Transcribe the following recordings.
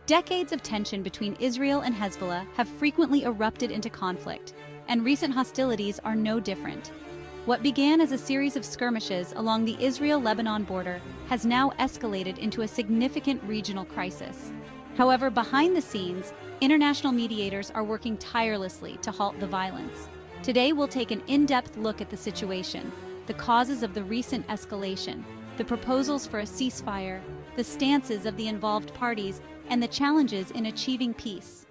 Decades of tension between Israel and Hezbollah have frequently erupted into conflict, and recent hostilities are no different. What began as a series of skirmishes along the Israel-Lebanon border has now escalated into a significant regional crisis. However, behind the scenes, international mediators are working tirelessly to halt the violence. Today, we'll take an in-depth look at the situation, the causes of the recent escalation, the proposals for a ceasefire, the stances of the involved parties, and the challenges in achieving peace.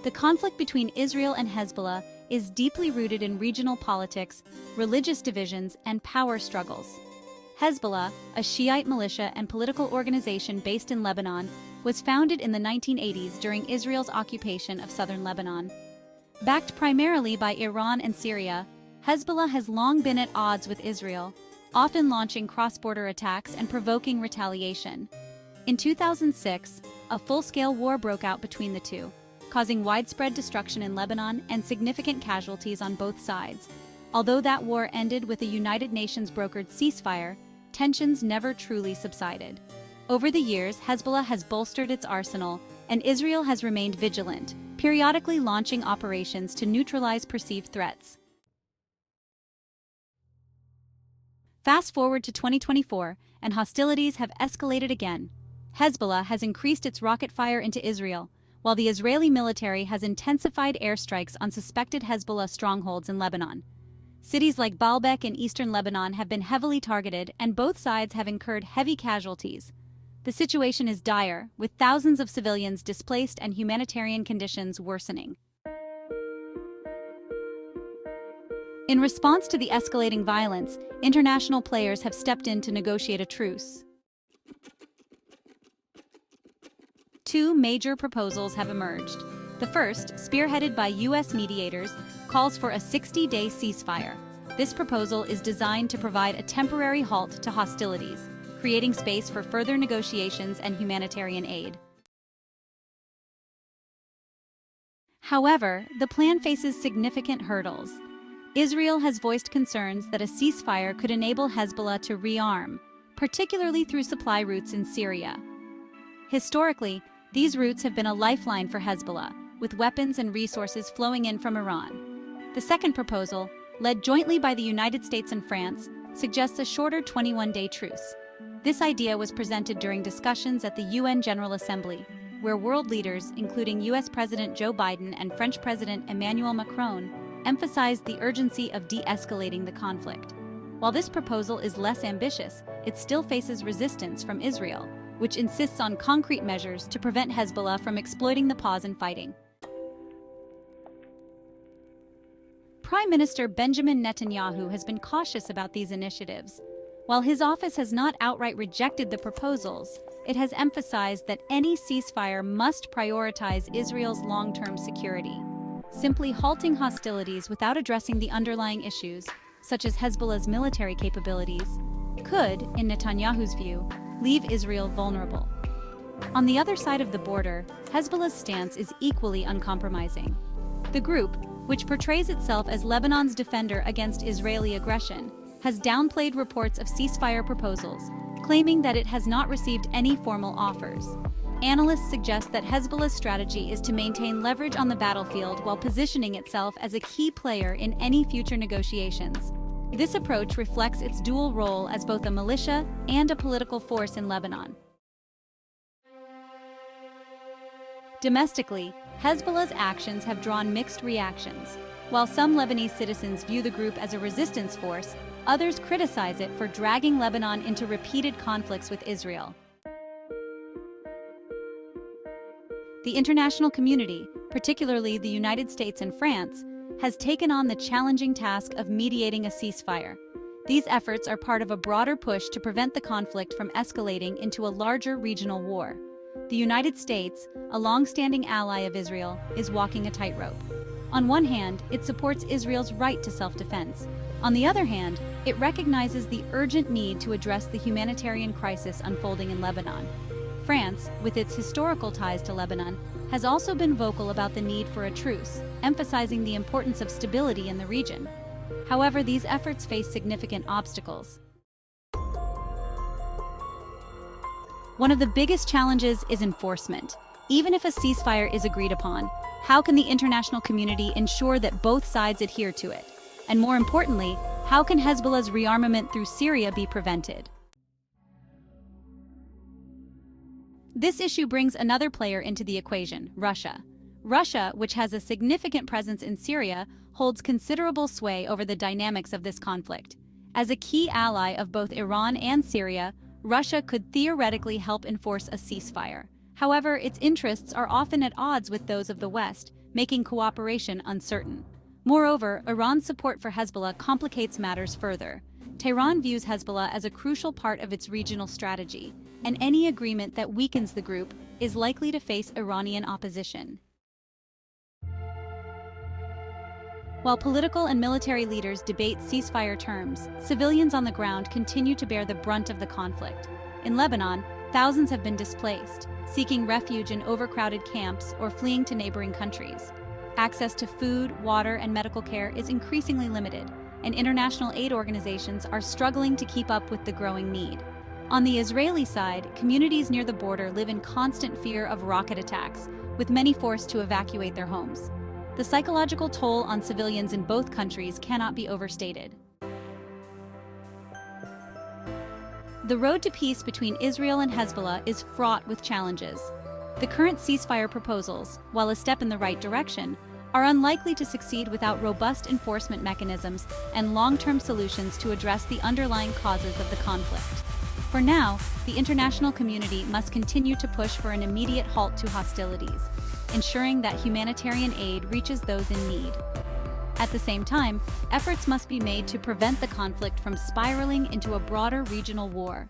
The conflict between Israel and Hezbollah is deeply rooted in regional politics, religious divisions, and power struggles. Hezbollah, a Shiite militia and political organization based in Lebanon, was founded in the 1980s during Israel's occupation of southern Lebanon. Backed primarily by Iran and Syria, Hezbollah has long been at odds with Israel, often launching cross-border attacks and provoking retaliation. In 2006, a full-scale war broke out between the two, causing widespread destruction in Lebanon and significant casualties on both sides. Although that war ended with a United Nations-brokered ceasefire, tensions never truly subsided. Over the years, Hezbollah has bolstered its arsenal, and Israel has remained vigilant, periodically launching operations to neutralize perceived threats. Fast forward to 2024, and hostilities have escalated again. Hezbollah has increased its rocket fire into Israel, while the Israeli military has intensified airstrikes on suspected Hezbollah strongholds in Lebanon. Cities like Baalbek in eastern Lebanon have been heavily targeted, and both sides have incurred heavy casualties. The situation is dire, with thousands of civilians displaced and humanitarian conditions worsening. In response to the escalating violence, international players have stepped in to negotiate a truce. Two major proposals have emerged. The first, spearheaded by U.S. mediators, calls for a 60-day ceasefire. This proposal is designed to provide a temporary halt to hostilities, creating space for further negotiations and humanitarian aid. However, the plan faces significant hurdles. Israel has voiced concerns that a ceasefire could enable Hezbollah to rearm, particularly through supply routes in Syria. Historically, these routes have been a lifeline for Hezbollah, with weapons and resources flowing in from Iran. The second proposal, led jointly by the United States and France, suggests a shorter 21-day truce. This idea was presented during discussions at the UN General Assembly, where world leaders, including U.S. President Joe Biden and French President Emmanuel Macron, emphasized the urgency of de-escalating the conflict. While this proposal is less ambitious, it still faces resistance from Israel, which insists on concrete measures to prevent Hezbollah from exploiting the pause in fighting. Prime Minister Benjamin Netanyahu has been cautious about these initiatives. While his office has not outright rejected the proposals, it has emphasized that any ceasefire must prioritize Israel's long-term security. Simply halting hostilities without addressing the underlying issues, such as Hezbollah's military capabilities, could, in Netanyahu's view, leave Israel vulnerable. On the other side of the border, Hezbollah's stance is equally uncompromising. The group, which portrays itself as Lebanon's defender against Israeli aggression, has downplayed reports of ceasefire proposals, claiming that it has not received any formal offers. Analysts suggest that Hezbollah's strategy is to maintain leverage on the battlefield while positioning itself as a key player in any future negotiations. This approach reflects its dual role as both a militia and a political force in Lebanon. Domestically, Hezbollah's actions have drawn mixed reactions. While some Lebanese citizens view the group as a resistance force, others criticize it for dragging Lebanon into repeated conflicts with Israel. The international community, particularly the United States and France, has taken on the challenging task of mediating a ceasefire. These efforts are part of a broader push to prevent the conflict from escalating into a larger regional war. The United States, a long-standing ally of Israel, is walking a tightrope. On one hand, it supports Israel's right to self-defense. On the other hand, it recognizes the urgent need to address the humanitarian crisis unfolding in Lebanon. France, with its historical ties to Lebanon, has also been vocal about the need for a truce, emphasizing the importance of stability in the region. However, these efforts face significant obstacles. One of the biggest challenges is enforcement. Even if a ceasefire is agreed upon, how can the international community ensure that both sides adhere to it? And more importantly, how can Hezbollah's rearmament through Syria be prevented? This issue brings another player into the equation, Russia. Russia, which has a significant presence in Syria, holds considerable sway over the dynamics of this conflict. As a key ally of both Iran and Syria, Russia could theoretically help enforce a ceasefire. However, its interests are often at odds with those of the West, making cooperation uncertain. Moreover, Iran's support for Hezbollah complicates matters further. Tehran views Hezbollah as a crucial part of its regional strategy, and any agreement that weakens the group is likely to face Iranian opposition. While political and military leaders debate ceasefire terms, civilians on the ground continue to bear the brunt of the conflict. In Lebanon, thousands have been displaced, seeking refuge in overcrowded camps or fleeing to neighboring countries. Access to food, water, and medical care is increasingly limited, and international aid organizations are struggling to keep up with the growing need. On the Israeli side, communities near the border live in constant fear of rocket attacks, with many forced to evacuate their homes. The psychological toll on civilians in both countries cannot be overstated. The road to peace between Israel and Hezbollah is fraught with challenges. The current ceasefire proposals, while a step in the right direction, are unlikely to succeed without robust enforcement mechanisms and long-term solutions to address the underlying causes of the conflict. For now, the international community must continue to push for an immediate halt to hostilities, ensuring that humanitarian aid reaches those in need. At the same time, efforts must be made to prevent the conflict from spiraling into a broader regional war.